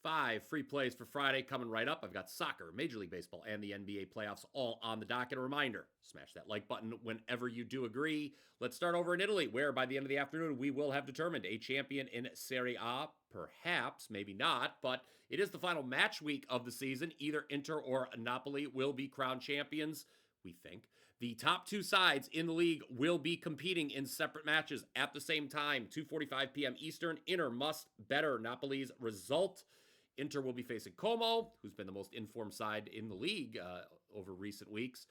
5 free plays for Friday coming right up. I've got soccer, Major League Baseball, and the NBA playoffs all on the docket. A reminder, smash that like button whenever you do agree. Let's start over in Italy, where by the end of the afternoon, we will have determined a champion in Serie A. Perhaps, maybe not, but it is the final match week of the season. Either Inter or Napoli will be crowned champions. We think. The top two sides in the league will be competing in separate matches at the same time, 2:45 p.m. Eastern. Inter must better Napoli's result. Inter will be facing Como, who's been the most informed side in the league over recent weeks.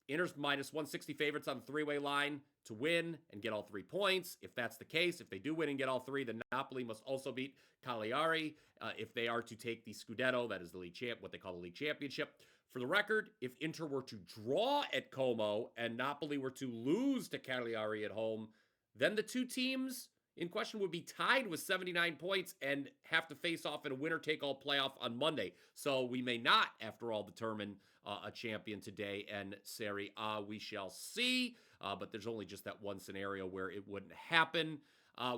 Inter's minus 160 favorites on the three-way line to win and get all 3 points. If that's the case, if they do win and get all 3, then Napoli must also beat Cagliari if they are to take the Scudetto, that is the league what they call the league championship. For the record, if Inter were to draw at Como and Napoli were to lose to Cagliari at home, then the two teams in question would be tied with 79 points and have to face off in a winner-take-all playoff on Monday. So we may not, after all, determine a champion today, and Serie A we shall see. But there's only just that one scenario where it wouldn't happen.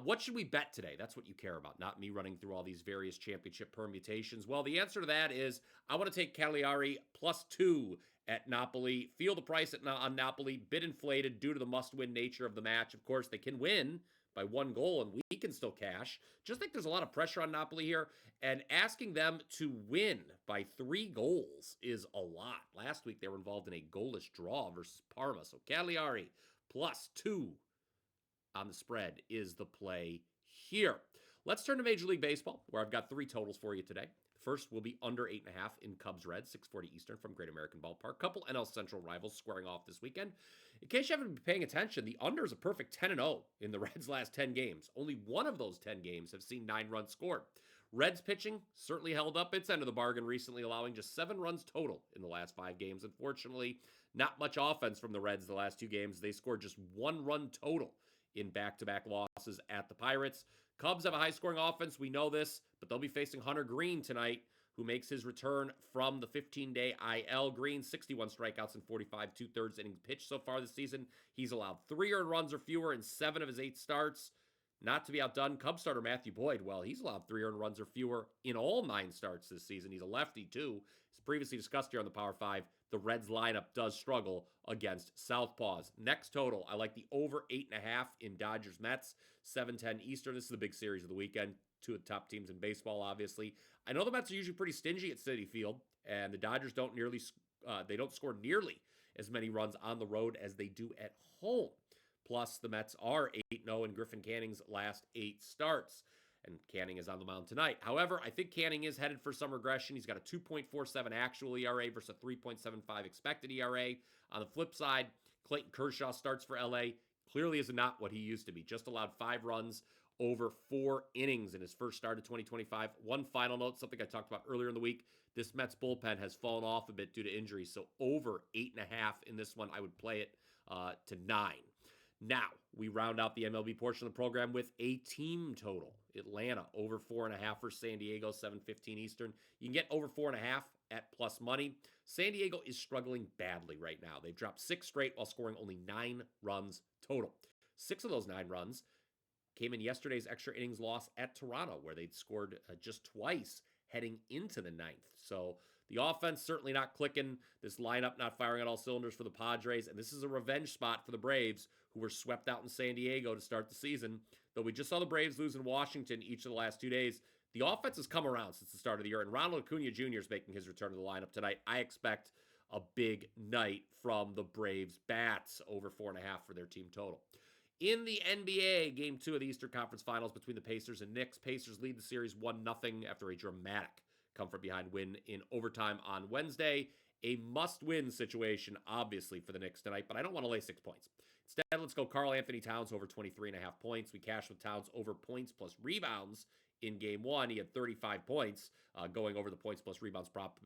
What should we bet today? That's what you care about, not me running through all these various championship permutations. Well, the answer to that is I want to take Cagliari +2 at Napoli. Feel the price on Napoli, bit inflated due to the must-win nature of the match. Of course, they can win by 1 goal, and we can still cash. Just think there's a lot of pressure on Napoli here, and asking them to win by 3 goals is a lot. Last week, they were involved in a goalless draw versus Parma, so Cagliari +2 on the spread is the play here. Let's turn to Major League Baseball, where I've got 3 totals for you today. First will be under 8.5 in Cubs-Reds, 6:40 Eastern from Great American Ballpark. Couple NL Central rivals squaring off this weekend. In case you haven't been paying attention, the under is a perfect 10-0 in the Reds' last 10 games. Only one of those 10 games have seen 9 runs scored. Reds pitching certainly held up its end of the bargain recently, allowing just 7 runs total in the last 5 games. Unfortunately, not much offense from the Reds the last 2 games. They scored just 1 run total in back-to-back losses at the Pirates. Cubs have a high-scoring offense. We know this, but they'll be facing Hunter Green tonight, who makes his return from the 15-day IL. Green, 61 strikeouts and 45 2/3 innings pitched so far this season. He's allowed 3 earned runs or fewer in 7 of his 8 starts. Not to be outdone, Cubs starter Matthew Boyd, well, he's allowed 3 earned runs or fewer in all 9 starts this season. He's a lefty, too. As previously discussed here on the Power 5, the Reds lineup does struggle against Southpaws. Next total, I like the over 8.5 in Dodgers-Mets, 7:10 Eastern. This is the big series of the weekend. 2 of the top teams in baseball, obviously. I know the Mets are usually pretty stingy at Citi Field, and the Dodgers don't score nearly as many runs on the road as they do at home. Plus, the Mets are 8-0 in Griffin Canning's last 8 starts. And Canning is on the mound tonight. However, I think Canning is headed for some regression. He's got a 2.47 actual ERA versus a 3.75 expected ERA. On the flip side, Clayton Kershaw starts for LA. Clearly is not what he used to be. Just allowed 5 runs over 4 innings in his first start of 2025. One final note, something I talked about earlier in the week. This Mets bullpen has fallen off a bit due to injuries. So over 8.5 in this one, I would play it to 9. Now, we round out the MLB portion of the program with a team total. Atlanta, over 4.5 for San Diego, 7:15 Eastern. You can get over 4.5 at plus money. San Diego is struggling badly right now. They've dropped 6 straight while scoring only 9 runs total. 6 of those 9 runs came in yesterday's extra innings loss at Toronto, where they'd scored just twice heading into the 9th. So the offense certainly not clicking. This lineup not firing on all cylinders for the Padres. And this is a revenge spot for the Braves, who were swept out in San Diego to start the season. Though we just saw the Braves lose in Washington each of the last 2 days, the offense has come around since the start of the year. And Ronald Acuna Jr. is making his return to the lineup tonight. I expect a big night from the Braves bats, over 4.5 for their team total. In the NBA, Game 2 of the Eastern Conference Finals between the Pacers and Knicks. Pacers lead the series 1-0 after a dramatic come-from-behind win in overtime on Wednesday. A must-win situation, obviously, for the Knicks tonight, but I don't want to lay 6 points. Instead, let's go Karl Anthony Towns over 23.5 points. We cash with Towns over points plus rebounds in Game 1. He had 35 points going over the points plus rebounds prop.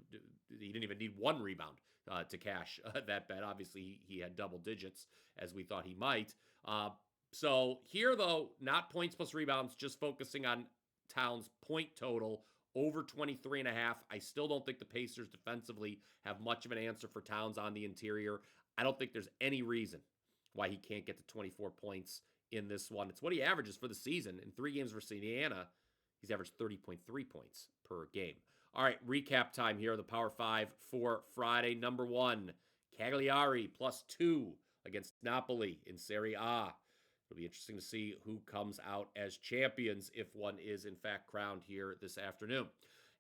He didn't even need 1 rebound to cash that bet. Obviously, he had double digits, as we thought he might. So here, though, not points plus rebounds, just focusing on Towns' point total over 23.5. I still don't think the Pacers defensively have much of an answer for Towns on the interior. I don't think there's any reason why he can't get to 24 points in this one. It's what he averages for the season. In 3 games versus Indiana, He's averaged 30.3 points per game. All right, recap time here. The Power 5 for Friday. Number 1, Cagliari +2 against Napoli in Serie A. It'll be interesting to see who comes out as champions if one is, in fact, crowned here this afternoon.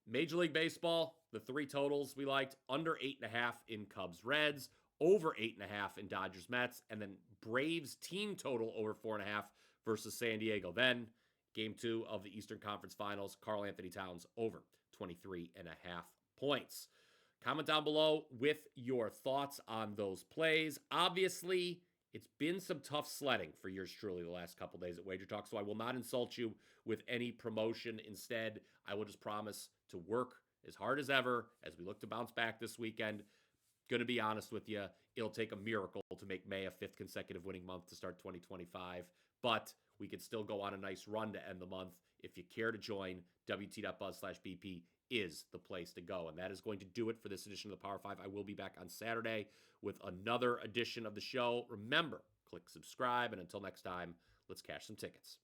Major League Baseball, the 3 totals we liked: under 8.5 in Cubs Reds, over 8.5 in Dodgers Mets, and then Braves team total over 4.5 versus San Diego. Then Game 2 of the Eastern Conference Finals, Karl Anthony Towns over 23.5 points. Comment down below with your thoughts on those plays. Obviously, it's been some tough sledding for yours truly the last couple days at WagerTalk, so I will not insult you with any promotion. Instead, I will just promise to work as hard as ever as we look to bounce back this weekend. Going to be honest with you, it'll take a miracle to make May a 5th consecutive winning month to start 2025, but we could still go on a nice run to end the month. If you care to join, wt.buzz/BP is the place to go. And that is going to do it for this edition of the Power 5. I will be back on Saturday with another edition of the show. Remember, click subscribe, and until next time, let's cash some tickets.